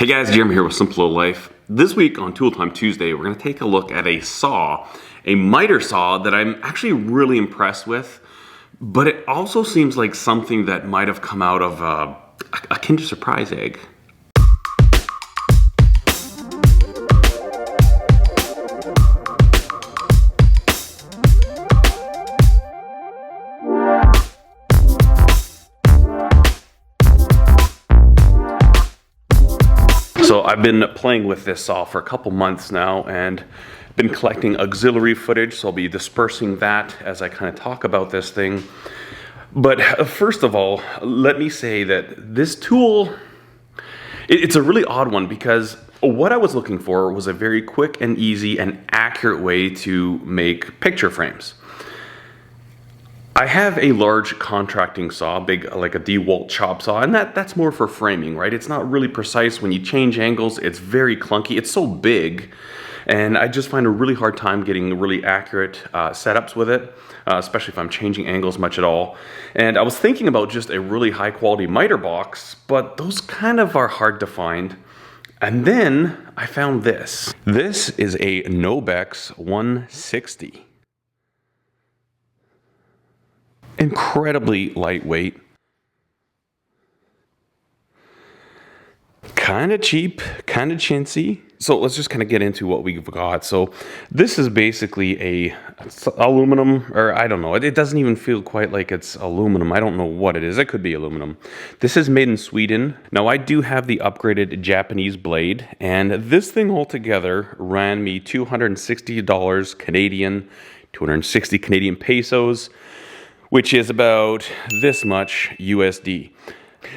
Hey guys, Jeremy here with Simple Life. This week on Tool Time Tuesday, we're going to take a look at a saw, a miter saw that I'm actually really impressed with, but it also seems like something that might have come out of a Kinder Surprise egg. So I've been playing with this saw for a couple months now and been collecting auxiliary footage, so I'll be dispersing that as I kind of talk about this thing. But first of all, let me say that this tool, it's a really odd one because what I was looking for was a very quick and easy and accurate way to make picture frames. I have a large contracting saw, big like a DeWalt chop saw, and that's more for framing, right? It's not really precise. When you change angles, it's very clunky. It's so big, and I just find a really hard time getting really accurate setups with it, especially if I'm changing angles much at all. And I was thinking about just a really high quality miter box, but those kind of are hard to find. And then I found this. This is a Nobex 160. Incredibly lightweight, kind of cheap, kind of chintzy. So let's just kind of get into what we've got. So this is basically it's aluminum, or I don't know. It doesn't even feel quite like it's aluminum. I don't know what it is. It could be aluminum. This is made in Sweden. Now I do have the upgraded Japanese blade, and this thing altogether ran me $260 Canadian, 260 Canadian pesos, which is about this much USD.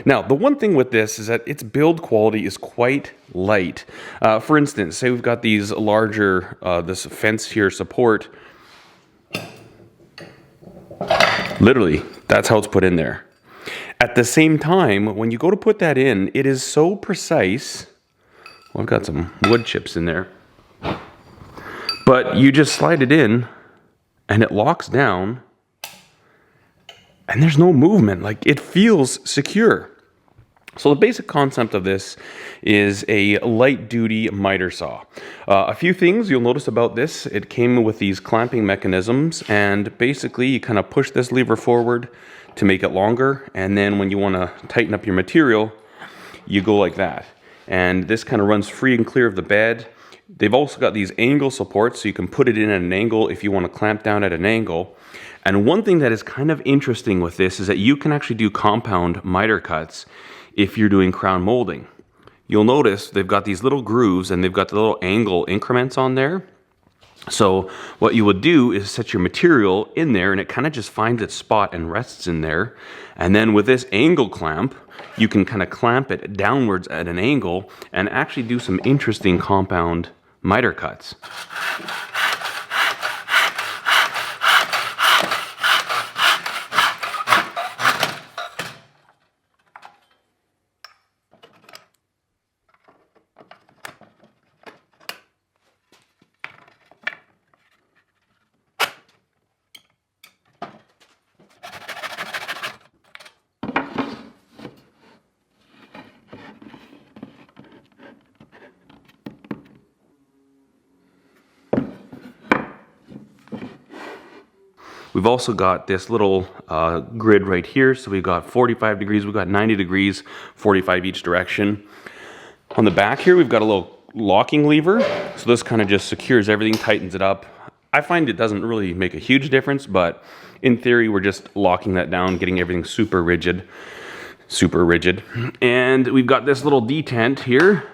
Now, the one thing with this is that its build quality is quite light. For instance, say we've got these larger, this fence here support. Literally, that's how it's put in there. At the same time, when you go to put that in, it is so precise. Well, I've got some wood chips in there. But you just slide it in, and it locks down, and there's no movement. Like, it feels secure. So the basic concept of this is a light duty miter saw. A few things you'll notice about this: it came with these clamping mechanisms, and basically you kind of push this lever forward to make it longer, and then when you want to tighten up your material, you go like that. And this kind of runs free and clear of the bed. They've also got these angle supports, so you can put it in at an angle if you want to clamp down at an angle. And one thing that is kind of interesting with this is that you can actually do compound miter cuts if you're doing crown molding. You'll notice they've got these little grooves and they've got the little angle increments on there. So what you would do is set your material in there, and it kind of just finds its spot and rests in there. And then with this angle clamp, you can kind of clamp it downwards at an angle and actually do some interesting compound miter cuts. We've also got this little grid right here. So we've got 45 degrees, we've got 90 degrees, 45 each direction. On the back here, we've got a little locking lever. So this kind of just secures everything, tightens it up. I find it doesn't really make a huge difference, but in theory, we're just locking that down, getting everything super rigid. And we've got this little detent here,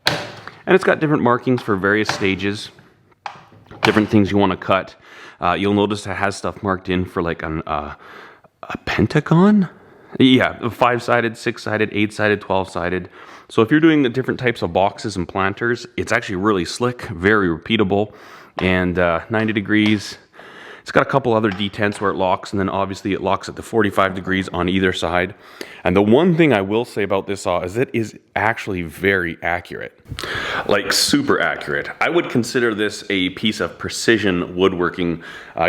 and it's got different markings for various stages, different things you want to cut. You'll notice it has stuff marked in for like a pentagon. Yeah, 5-sided, 6-sided, 8-sided, 12-sided. So if you're doing the different types of boxes and planters, it's actually really slick, very repeatable, and 90 degrees. It's got a couple other detents where it locks, and then obviously it locks at the 45 degrees on either side. And the one thing I will say about this saw is it is actually very accurate. Like super accurate. I would consider this a piece of precision woodworking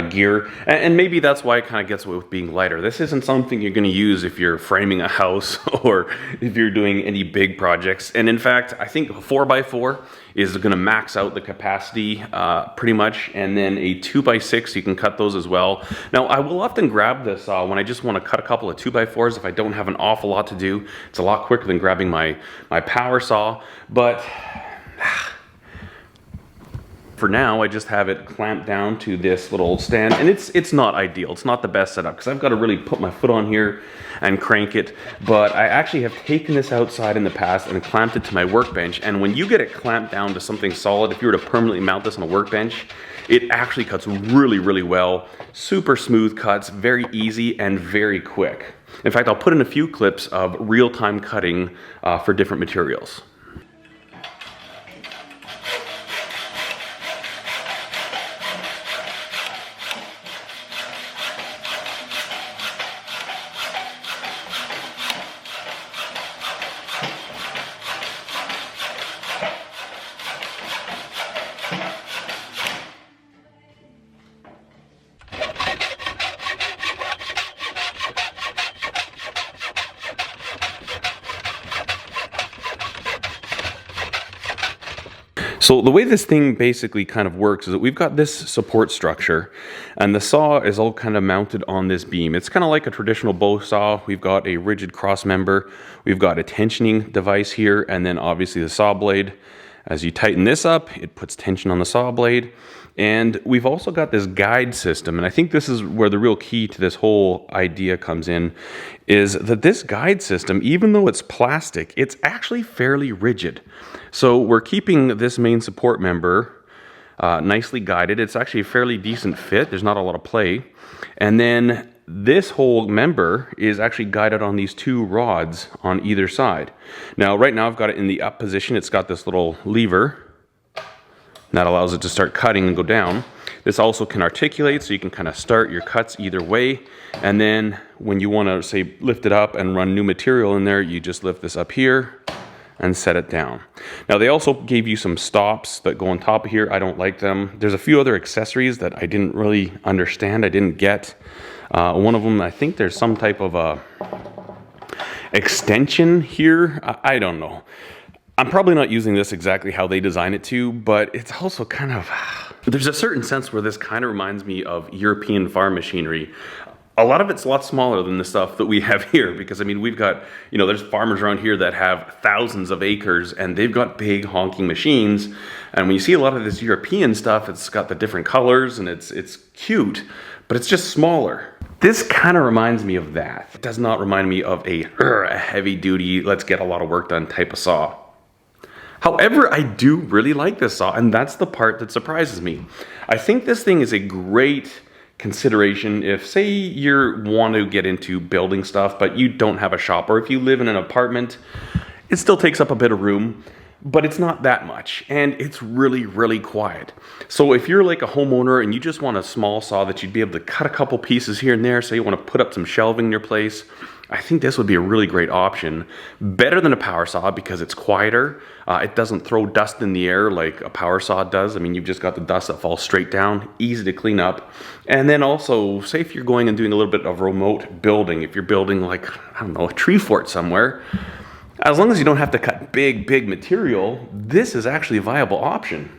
gear, and maybe that's why it kind of gets away with being lighter. This isn't something you're going to use if you're framing a house or if you're doing any big projects. And in fact, I think a 4x4 is going to max out the capacity pretty much, and then a 2x6, you can cut those as well. Now, I will often grab this saw when I just want to cut a couple of 2x4s if I don't have an awful lot to do. It's a lot quicker than grabbing my power saw, but for now, I just have it clamped down to this little stand, and it's not ideal. It's not the best setup because I've got to really put my foot on here and crank it, but I actually have taken this outside in the past and clamped it to my workbench, and when you get it clamped down to something solid, if you were to permanently mount this on a workbench, it actually cuts really, really well. Super smooth cuts, very easy and very quick. In fact, I'll put in a few clips of real-time cutting for different materials. So the way this thing basically kind of works is that we've got this support structure, and the saw is all kind of mounted on this beam. It's kind of like a traditional bow saw. We've got a rigid cross member, we've got a tensioning device here, and then obviously the saw blade. As you tighten this up, it puts tension on the saw blade. And we've also got this guide system, and I think this is where the real key to this whole idea comes in, is that this guide system, even though it's plastic, it's actually fairly rigid. So we're keeping this main support member nicely guided. It's actually a fairly decent fit. There's not a lot of play. And then this whole member is actually guided on these two rods on either side. Now, right now I've got it in the up position. It's got this little lever that allows it to start cutting and go down. This also can articulate, so you can kind of start your cuts either way. And then when you want to, say, lift it up and run new material in there, you just lift this up here and set it down. Now, they also gave you some stops that go on top of here. I don't like them. There's a few other accessories that I didn't really understand. I didn't get. One of them, I think there's some type of a extension here. I don't know. I'm probably not using this exactly how they design it to, but it's also kind of, there's a certain sense where this kind of reminds me of European farm machinery. A lot of it's a lot smaller than the stuff that we have here, because I mean, we've got, you know, there's farmers around here that have thousands of acres and they've got big honking machines. And when you see a lot of this European stuff, it's got the different colors and it's cute, but it's just smaller. This kind of reminds me of that. It does not remind me of a heavy duty, let's get a lot of work done type of saw. However, I do really like this saw, and that's the part that surprises me. I think this thing is a great consideration if, say, you want to get into building stuff, but you don't have a shop, or if you live in an apartment, it still takes up a bit of room, but it's not that much, and it's really, really quiet. So if you're like a homeowner and you just want a small saw that you'd be able to cut a couple pieces here and there, say you want to put up some shelving in your place, I think this would be a really great option. Better than a power saw because it's quieter. It doesn't throw dust in the air like a power saw does. I mean, you've just got the dust that falls straight down, easy to clean up. And then also, say if you're going and doing a little bit of remote building, if you're building like, I don't know, a tree fort somewhere, as long as you don't have to cut big material, this is actually a viable option.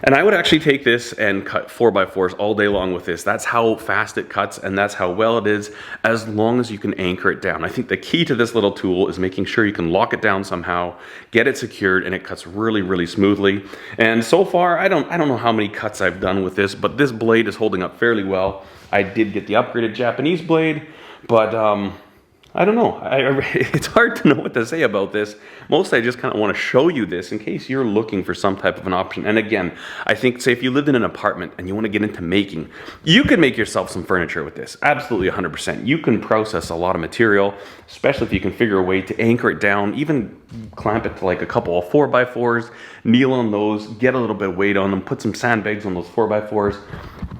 And I would actually take this and cut 4x4s all day long with this. That's how fast it cuts and that's how well it is, as long as you can anchor it down. I think the key to this little tool is making sure you can lock it down somehow, get it secured, and it cuts really, really smoothly. And so far, I don't know how many cuts I've done with this, but this blade is holding up fairly well. I did get the upgraded Japanese blade, but I don't know. It's hard to know what to say about this. Mostly I just kind of want to show you this in case you're looking for some type of an option. And again, I think, say if you lived in an apartment and you want to get into making, you could make yourself some furniture with this. Absolutely 100%. You can process a lot of material, especially if you can figure a way to anchor it down, even clamp it to like a couple of 4x4s, kneel on those, get a little bit of weight on them, put some sandbags on those 4x4s.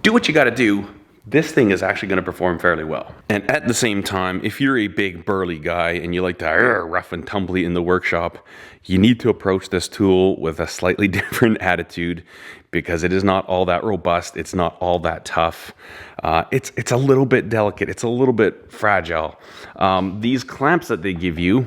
Do what you got to do. this thing is actually going to perform fairly well. And at the same time, if you're a big burly guy and you like to rough and tumbly in the workshop, you need to approach this tool with a slightly different attitude, because it is not all that robust. It's not all that tough. It's a little bit delicate. It's a little bit fragile. These clamps that they give you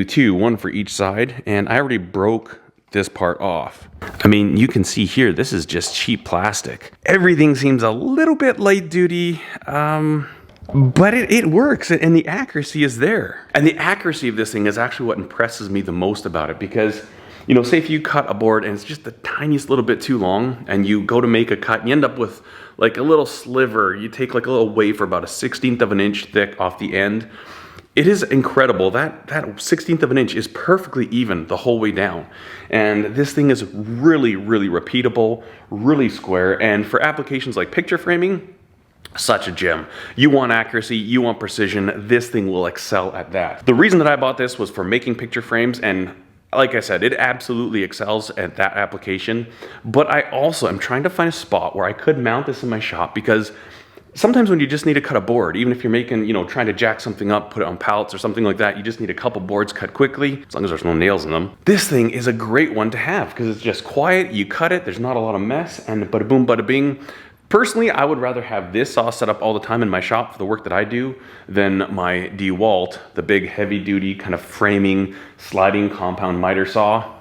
two, one for each side, and I already broke this part off. I mean, you can see here, this is just cheap plastic. Everything seems a little bit light duty, but it works, and the accuracy is there. And the accuracy of this thing is actually what impresses me the most about it, because, you know, say if you cut a board and it's just the tiniest little bit too long, and you go to make a cut, and you end up with like a little sliver, you take like a little wafer about a 1/16 of an inch thick off the end. It is incredible. That 1/16 of an inch is perfectly even the whole way down. And this thing is really, really repeatable, really square. And for applications like picture framing, such a gem. You want accuracy, you want precision, this thing will excel at that. The reason that I bought this was for making picture frames, and like I said, it absolutely excels at that application. But I also am trying to find a spot where I could mount this in my shop, because sometimes when you just need to cut a board, even if you're making, you know, trying to jack something up, put it on pallets or something like that, you just need a couple boards cut quickly, as long as there's no nails in them. This thing is a great one to have, because it's just quiet, you cut it, there's not a lot of mess, and bada boom, bada bing. Personally, I would rather have this saw set up all the time in my shop for the work that I do than my DeWalt, the big heavy duty kind of framing, sliding compound miter saw.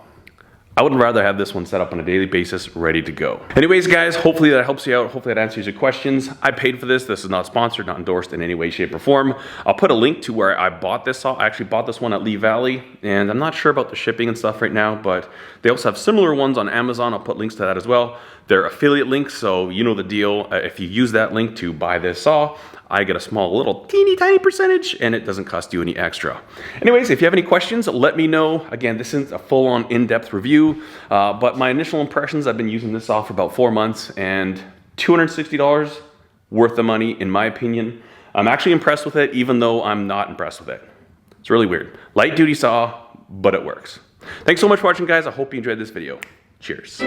I would rather have this one set up on a daily basis, ready to go. Anyways, guys, hopefully that helps you out. Hopefully that answers your questions. I paid for this. This is not sponsored, not endorsed in any way, shape, or form. I'll put a link to where I bought this saw. I actually bought this one at Lee Valley, and I'm not sure about the shipping and stuff right now, but they also have similar ones on Amazon. I'll put links to that as well. They're affiliate links, so you know the deal. If you use that link to buy this saw, I get a small little teeny tiny percentage, and it doesn't cost you any extra. Anyways, if you have any questions, let me know. Again, this isn't a full-on in-depth review, but my initial impressions, I've been using this saw for about 4 months, and $260, worth the money in my opinion. I'm actually impressed with it, even though I'm not impressed with it. It's really weird. Light duty saw, but it works. Thanks so much for watching, guys. I hope you enjoyed this video. Cheers.